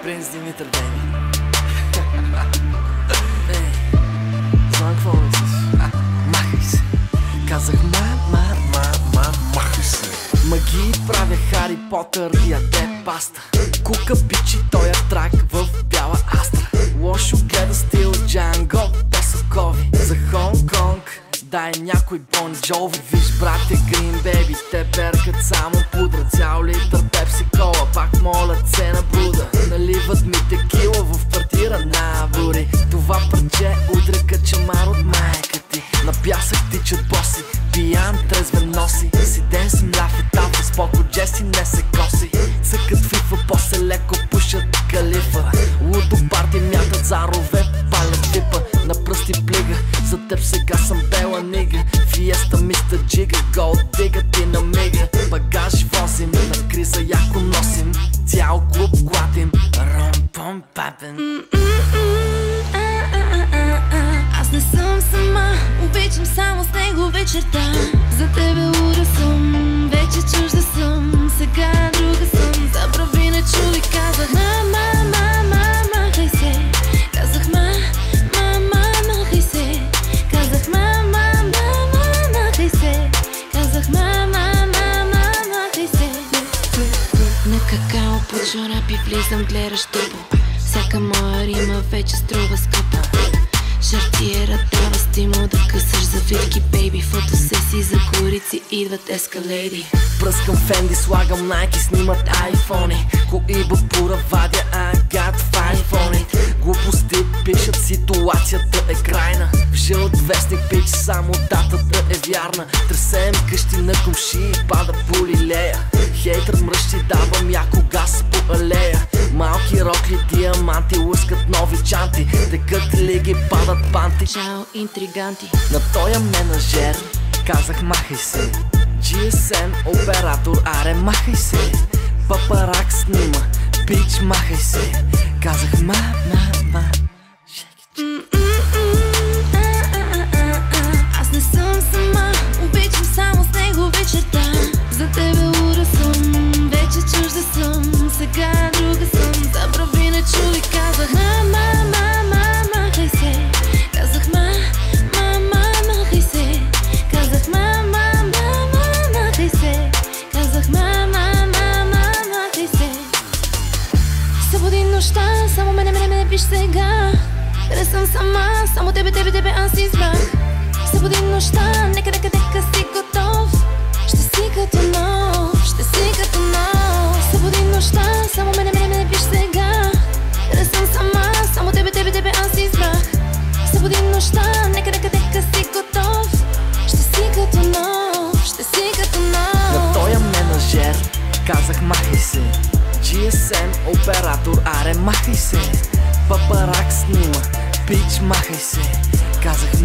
Принц Димитър, бейби. Знам какво мислиш. Махай се. Казах махай се. Магии правя Хари Потър и яде паста. Кука бичи тоя трак в бяла астра. Лошо гледа стил Джанго Пасокови. За Хонг-Конг дай някой Бон Джови. Виж брате Грин Бейби, те перкат само пудра. Цял литър пепси кола, пак молят се на Буда. Наливат ми текила в квартира на бури. Това парче удря качамар от майка ти. На пясък тичат боси, пиян трезвен носи. Сиден си мляв и талфа, споко Джеси не се коси. Цъкат фифа, после леко пушат калифа. Лудо парти мятат зарове, палят типа. На пръсти плига, за теб сега съм бела нига. Фиеста мистер Джига, голд дига ти на мига. Багаж возим, на криза яко носим. Цял клуб клатим, ром-пом папен. Аз не съм сама, обичам само с него вечерта. За тебе луда съм, вече чужда съм. Сега друга съм, забрави не чули. Казах махай се. Казах махай се. Казах махай се. Казах махай се. На какао под жорапи влизам, гледаш тъпо. Всяка моя рима вече струва скъпо. Шартиера дава стимул да късаш завивки, бейби. Фотосесии за корици идват ескалейди. Пръскам Фенди, слагам Найки, снимат айфони. Коиба пура вадя, агат в айфони. Глупости пишат, ситуацията е крайна. В жълт вестник пич, само датата е вярна. Тресем къщи на комши, пада полилея. Хейтър мръщи, давам яко газ по алея. Малки рокли, диаманти, лъскат нови чанти. Текат лиги, падат панти. Чао, интриганти. На тоя менажер казах махай се. GSM оператор, аре махай се. Папарак снима, пич махай се. Казах Аз не съм сама, обичам само с него вечерта. За тебе луда съм, вече чужда съм. Сега друга съм, забрави не чули. Казах махай се. Казах махай се. Казах махай се. Казах махай се. Събуди нощта, само мене виж сега. Не съм сама, само тебе аз избрах. Събуди нощта, нека си готов. Ще си като нов, ще си като нов. Събуди нощта, само мене виж сега. Не съм сама, само тебе аз избрах. Събуди нощта, нека си готов. Ще си като нов, ще си като нов. На тоя менажер казах махай се. GSM оператор, аре махай се. Папарак снима, пич махай се. Казах